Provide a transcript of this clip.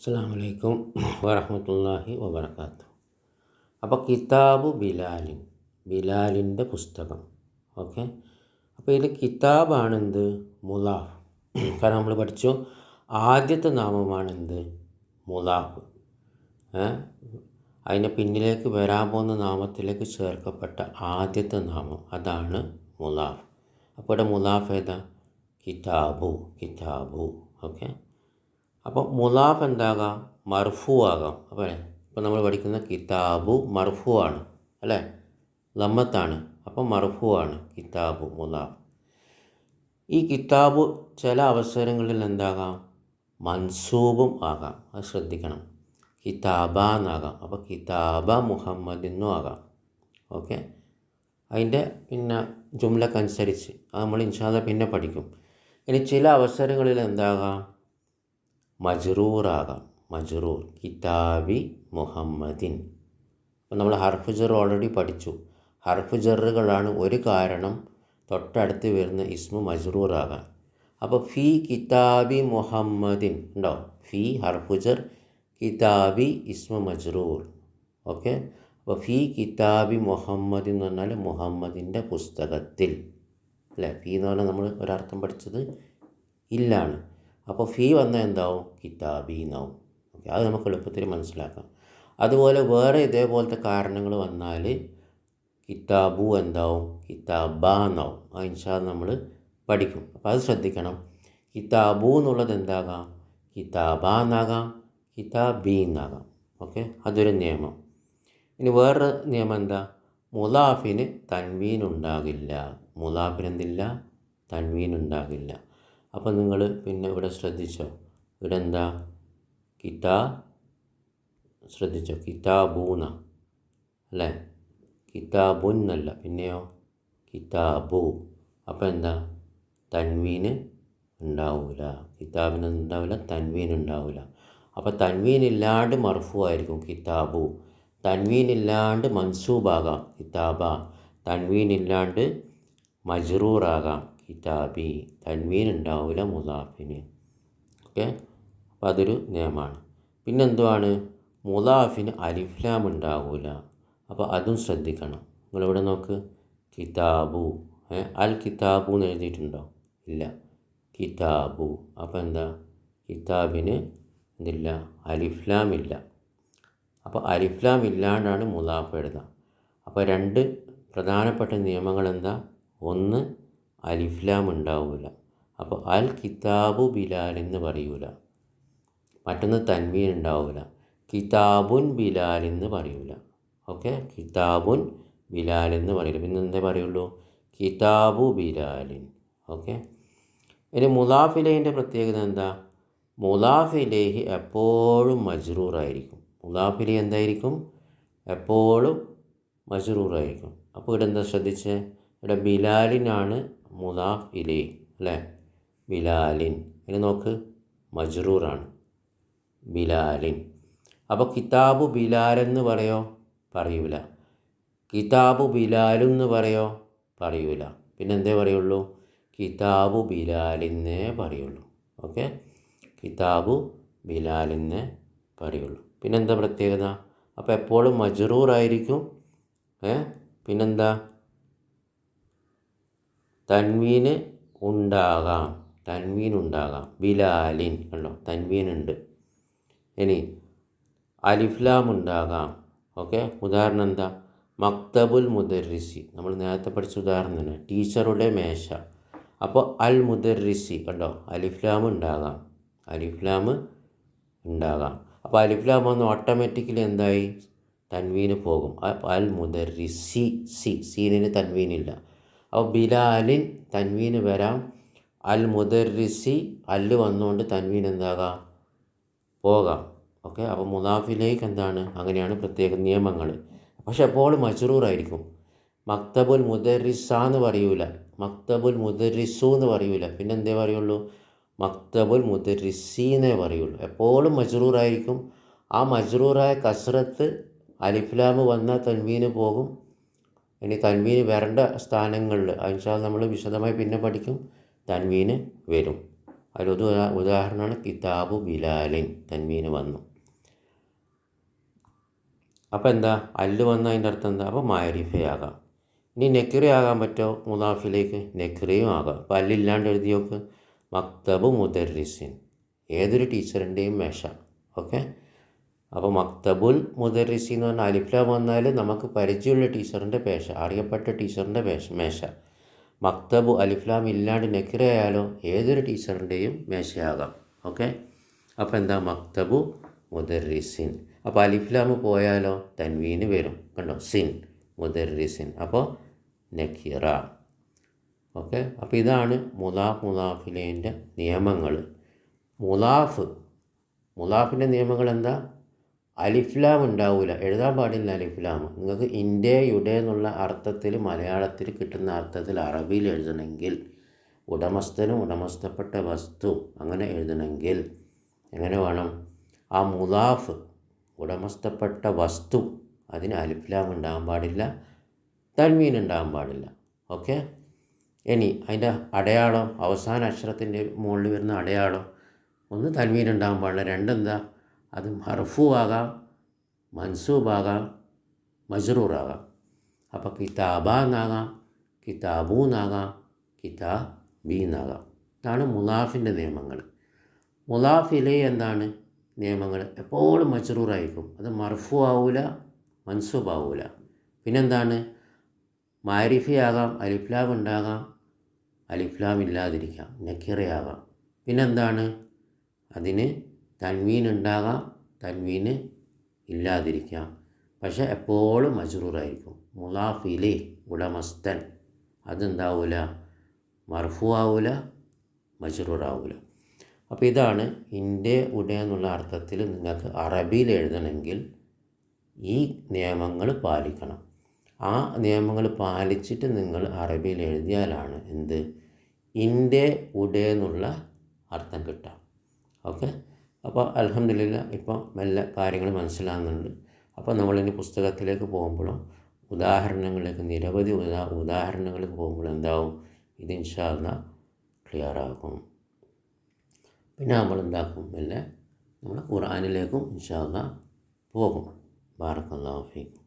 അസ്സലാമു അലൈക്കും വറഹ്മത്തുള്ളാഹി വബറകാതുഹു. അപ്പോൾ കിതാബു ബിലാലിൻ്റെ പുസ്തകം. ഓക്കെ, അപ്പോൾ ഇതിൽ കിതാബാണെന്ത് മുലാഫ്. കാരണം നമ്മൾ പഠിച്ചു ആദ്യത്തെ നാമമാണെന്ത് മുലാഫ്. അതിൻ്റെ പിന്നിലേക്ക് വരാൻ പോകുന്ന നാമത്തിലേക്ക് ചേർക്കപ്പെട്ട ആദ്യത്തെ നാമം അതാണ് മുലാഫ്. അപ്പോൾ ഇവിടെ മുലാഫ് ഏതാ? കിതാബു. ഓക്കെ, അപ്പോൾ മുലാഫ് എന്താകാം? മർഫു ആകാം. അപ്പോൾ ഇപ്പോൾ നമ്മൾ പഠിക്കുന്ന കിതാബു മർഫു ആണ് അല്ലേ, ലമ്മത്താണ്. അപ്പോൾ മർഫു ആണ് കിതാബു മുലാഫ്. ഈ കിതാബു ചില അവസരങ്ങളിൽ എന്താകാം? മൻസൂബും ആകാം. അത് ശ്രദ്ധിക്കണം. കിതാബ എന്നാകാം. അപ്പോൾ കിതാബ മുഹമ്മദിനും ആകാം. ഓക്കെ, അതിൻ്റെ പിന്നെ ജുംലക്കനുസരിച്ച് അത് നമ്മൾ ഇൻഷാ അല്ലാഹ് പിന്നെ പഠിക്കും. ഇനി ചില അവസരങ്ങളിൽ എന്താകാം? മജ്റൂറാകാം. മജ്റൂർ കിതാബി മുഹമ്മദിൻ. അപ്പോൾ നമ്മൾ ഹർഫ് ജർ ഓൾറെഡി പഠിച്ചു. ഹർഫ് ജറുകളാണ് ഒരു കാരണം തൊട്ടടുത്ത് വരുന്ന ഇസ്മു മജ്റൂറാകാൻ. അപ്പോൾ ഫി കിതാബി മുഹമ്മദിൻ ഉണ്ടോ? ഫി ഹർഫ് ജർ, കിതാബി ഇസ്മു മജ്റൂർ. ഓക്കെ, അപ്പോൾ ഫി കിതാബി മുഹമ്മദ് എന്ന് പറഞ്ഞാൽ മുഹമ്മദിൻ്റെ പുസ്തകത്തിൽ അല്ലേ. ഫി എന്ന് പറഞ്ഞാൽ നമ്മൾ ഒരർത്ഥം പഠിച്ചത് ഇല്ലാണ്. അപ്പോൾ ഫി വന്നാൽ എന്താവും? കിതാബി എന്നാവും. ഓക്കെ, അത് നമുക്ക് എളുപ്പത്തിൽ മനസ്സിലാക്കാം. അതുപോലെ വേറെ ഇതേപോലത്തെ കാരണങ്ങൾ വന്നാൽ കിതാബു എന്താവും? കിതാബ എന്നാവും. ആ ഇൻഷാ അല്ലാഹ് നമ്മൾ പഠിക്കും. അപ്പോൾ അത് ശ്രദ്ധിക്കണം. കിതാബു എന്നുള്ളത് എന്താകാം? കിതാബ എന്നാകാം, കിതാബി എന്നാകാം. ഓക്കെ, അതൊരു നിയമം. ഇനി വേറൊരു നിയമം എന്താ? മുലാഫിന് തൻവീൻ ഉണ്ടാകില്ല. മുലാഫിന് എന്തില്ല? തൻവീൻ ഉണ്ടാകില്ല. അപ്പോൾ നിങ്ങൾ പിന്നെ ഇവിടെ ശ്രദ്ധിച്ചോ, ഇവിടെ എന്താ? ശ്രദ്ധിച്ചോ, കിതാബൂന അല്ലേ, കിതാബുൻ എന്നല്ല. പിന്നെയോ കിതാബു. അപ്പോൾ എന്താ? തൻവീന് ഉണ്ടാവില്ല. കിതാബിന് ഉണ്ടാവില്ല, തൻവീൻ ഉണ്ടാവില്ല. അപ്പോൾ തൻവീൻ ഇല്ലാണ്ട് മർഫു ആയിരിക്കും കിതാബു. തൻവീൻ ഇല്ലാണ്ട് മൻസൂബാകാം കിതാബ. തൻവീൻ ഇല്ലാണ്ട് മജ്റൂറാകാം കിതാബി. തൻവീൻ ഉണ്ടാവില്ല മുലാഫിന്. ഓക്കെ, അപ്പോൾ അതൊരു നിയമമാണ്. പിന്നെന്തുവാണ്? മുലാഫിന് അലിഫ്ലാം ഉണ്ടാവില്ല. അപ്പോൾ അതും ശ്രദ്ധിക്കണം. നിങ്ങളിവിടെ നോക്ക്, കിതാബു അൽ കിതാബു എന്ന് എഴുതിയിട്ടുണ്ടോ? ഇല്ല, കിതാബു. അപ്പോൾ എന്താ? കിതാബിന് എന്തില്ല? അലിഫ്ലാം ഇല്ല. അപ്പോൾ അലിഫ്ലാം ഇല്ലാണ്ടാണ് മുലാഫ് എഴുതാം. അപ്പോൾ രണ്ട് പ്രധാനപ്പെട്ട നിയമങ്ങൾ എന്താ? ഒന്ന്, അലിഫ്ലാം ഉണ്ടാവില്ല. അപ്പോൾ അൽ കിതാബു ബിലാൽ എന്ന് പറയൂല. മറ്റൊന്ന്, തൻവീൻ ഉണ്ടാവില്ല. കിതാബുൻ ബിലാൽ എന്ന് പറയൂല. ഓക്കെ, കിതാബുൻ ബിലാൽ എന്ന് പറയില്ല. പിന്നെ എന്തേ പറയുള്ളൂ? കിതാബു ബിലാലിൻ. ഓക്കെ, ഇനി മുലാഫിലേഹിൻ്റെ പ്രത്യേകത എന്താ? മുലാഫിലേഹി എപ്പോഴും മജ്റൂറായിരിക്കും. മുലാഫിലേ എന്തായിരിക്കും? എപ്പോഴും മജ്റൂറായിരിക്കും. അപ്പോൾ ഇവിടെ എന്താ ശ്രദ്ധിച്ചേ? ഇവിടെ ബിലാലിനാണ് മുലാഫ് ഇലൈഹി അല്ലേ, ബിലാലിൻ. ഇനി നോക്ക്, മജ്റൂറാണ് ബിലാലിൻ. അപ്പോൾ കിതാബു ബിലാലെന്ന് പറയൂല. കിതാബു ബിലാലെന്ന് പറയൂല. പിന്നെന്തേ പറയുള്ളൂ? കിതാബു ബിലാലിന്നേ പറയുള്ളൂ. ഓക്കെ, കിതാബു ബിലാലിന്നേ പറയുള്ളൂ. പിന്നെന്താ പ്രത്യേകത? അപ്പോൾ എപ്പോഴും മജ്റൂറായിരിക്കും. പിന്നെന്താ? തൻവീൻ ഉണ്ടാകാം. ബിലാലിൻ കണ്ടോ, തൻവീൻ ഉണ്ട്. ഇനി അലിഫ്ലാം ഉണ്ടാകാം. ഓക്കെ, ഉദാഹരണം എന്താ? മക്തബുൽ മുദർരിസി. നമ്മൾ നേരത്തെ പഠിച്ച ഉദാഹരണം തന്നെ, ടീച്ചറുടെ മേശ. അപ്പോൾ അൽ മുദർരിസി കണ്ടോ, അലിഫ്ലാം ഉണ്ടാകാം. അപ്പോൾ അലിഫ്ലാം വന്ന് ഓട്ടോമാറ്റിക്കലി എന്തായി? തൻവീന് പോകും. അൽ മുദർരിസി, സീനിന് തൻവീനില്ല. അപ്പോൾ ബിലാലിൻ തൻവീന് വരാം. അൽ മുദർരിസി അല്ല് വന്നുകൊണ്ട് തൻവീൻ എന്താകാം? പോകാം. ഓക്കെ, അപ്പോൾ മുലാഫിലേക്ക് എന്താണ്? അങ്ങനെയാണ് പ്രത്യേക നിയമങ്ങൾ. പക്ഷെ എപ്പോഴും മജ്റൂറായിരിക്കും. മക്തബുൽ മുദർരിസ എന്ന് പറയൂല, മക്തബുൽ മുദർരിസു എന്ന് പറയൂല. പിന്നെ എന്തേ പറയുള്ളൂ? മക്തബുൽ മുദർരിസി എന്നേ പറയുള്ളൂ. എപ്പോഴും മജ്റൂറായിരിക്കും. ആ മജ്റൂറായ കസ്റത്ത് അലിഫ്ലാം വന്നാൽ തൻവീന് പോകും. ഇനി തൻവീന് വരേണ്ട സ്ഥാനങ്ങളിൽ ഇൻഷാ അല്ലാഹ് നമ്മൾ വിശദമായി പിന്നെ പഠിക്കും. തൻവീന് വരും. അതിലൊരു ഉദാഹരണമാണ് കിതാബു ബിലാലിൻ, തൻവീന് വന്നു. അപ്പോൾ എന്താ അല്ല് വന്ന അതിൻ്റെ അർത്ഥം എന്താ? അപ്പോൾ മാരിഫയാകാം. ഇനി നെക്കിറി ആകാൻ പറ്റുമോ? മുദാഫിലേക്ക് നെക്കിറിയും ആകാം. അപ്പോൾ അല്ലില്ലാണ്ട് എഴുതി നോക്ക്. മക്തബു മുദർരിസിൻ, ഏതൊരു ടീച്ചറിൻ്റെയും മേശ. ഓക്കെ, അപ്പോൾ മക്തബുൽ മുദർരിസി എന്ന് പറഞ്ഞാൽ അലിഫ്ലാം വന്നാൽ നമുക്ക് പരിചയമുള്ള ടീച്ചറിൻ്റെ പേശ, അറിയപ്പെട്ട ടീച്ചറിൻ്റെ മേശ. മക്തബു അലിഫ്ലാം ഇല്ലാണ്ട് നെക്കിറി ആയാലോ ഏതൊരു ടീച്ചറിൻ്റെയും മേശയാകാം. ഓക്കെ, അപ്പോൾ എന്താ? മക്തബു മുദർരിസിൻ. അപ്പോൾ അലിഫ്ലാം പോയാലോ തൻവീന് വരും, കണ്ടോ? സിൻ, മുദർരിസിൻ, അപ്പോൾ നക്കിറ. ഓക്കെ, അപ്പോൾ ഇതാണ് മുദാഫിലേൻ്റെ നിയമങ്ങൾ. മുദാഫിൻ്റെ നിയമങ്ങൾ എന്താ? അലിഫ്ലാം ഉണ്ടാവില്ല, എഴുതാൻ പാടില്ല അലിഫ്ലാം. നിങ്ങൾക്ക് ഇന്ത്യയുടെ എന്നുള്ള അർത്ഥത്തിൽ മലയാളത്തിൽ കിട്ടുന്ന അർത്ഥത്തിൽ അറബിയിൽ എഴുതണമെങ്കിൽ, ഉടമസ്ഥനും ഉടമസ്ഥപ്പെട്ട വസ്തു അങ്ങനെ എഴുതണമെങ്കിൽ എങ്ങനെ വേണം? ആ മുദാഫ്, ഉടമസ്ഥപ്പെട്ട വസ്തു, അതിന് അലിഫ്ലാം ഉണ്ടാകാൻ പാടില്ല, തൻവീൻ ഉണ്ടാകാൻ പാടില്ല. ഓക്കെ, ഇനി അതിൻ്റെ അടയാളം, അവസാന അക്ഷരത്തിൻ്റെ മുകളിൽ വരുന്ന അടയാളം, ഒന്ന് തൻവീൻ ഉണ്ടാകാൻ പാടില്ല, രണ്ടെന്താ? അത് മർഫൂ ആകാം, മൻസൂബാകാം, മജ്റൂറാകാം. അപ്പോൾ കിതാബാന്നാകാം, കിതാബൂന്നാകാം, കിതാബീന്നാകാം. ഇതാണ് മുദാഫിൻ്റെ നിയമങ്ങൾ. മുദാഫിലെ എന്താണ് നിയമങ്ങൾ? എപ്പോഴും മജ്റൂറായിരിക്കും, അത് മർഫൂ ആവില്ല, മൻസൂബാവില്ല. പിന്നെന്താണ്? മാരിഫിയാകാം, അലിഫ്ലാം ഉണ്ടാകാം, അലിഫ്ലാം ഇല്ലാതിരിക്കാം, നക്കിറയാകാം. പിന്നെന്താണ്? അതിന് തൻവീൻ ഉണ്ടാകാം, തൻവീന് ഇല്ലാതിരിക്കാം, പക്ഷേ എപ്പോഴും മജ്റൂറായിരിക്കും. മുദാഫിലെ ഉടമസ്ഥൻ, അതെന്താവില്ല? മർഫൂ ആവില്ല, മജ്റൂറാവില്ല. അപ്പോൾ ഇതാണ് ഇന്ത്യ ഉടേ എന്നുള്ള അർത്ഥത്തിൽ നിങ്ങൾക്ക് അറബിയിൽ എഴുതണമെങ്കിൽ ഈ നിയമങ്ങൾ പാലിക്കണം. ആ നിയമങ്ങൾ പാലിച്ചിട്ട് നിങ്ങൾ അറബിയിൽ എഴുതിയാലാണ് എന്ത്? ഇന്ത്യ ഉടേ എന്നുള്ള അർത്ഥം കിട്ടാം. ഓക്കെ, അപ്പോൾ അൽഹംദുലില്ലാ ഇപ്പോൾ മെല്ലെ കാര്യങ്ങൾ മനസ്സിലാകുന്നുണ്ട്. അപ്പോൾ നമ്മളിനി പുസ്തകത്തിലേക്ക് പോകുമ്പോഴും ഉദാഹരണങ്ങളിലേക്ക്, നിരവധി ഉദാഹരണങ്ങളിലേക്ക് പോകുമ്പോൾ എന്താവും? ഇത് ഇൻഷാ അല്ലാഹ് ക്ലിയറാകും. പിന്നെ നമ്മൾ എന്താക്കും? മെല്ലെ നമ്മൾ ഖുർആനിലേക്കും ഇൻഷാ അല്ലാഹ് പോകും. ബാറക്കല്ലാഹു ഫീക്കും.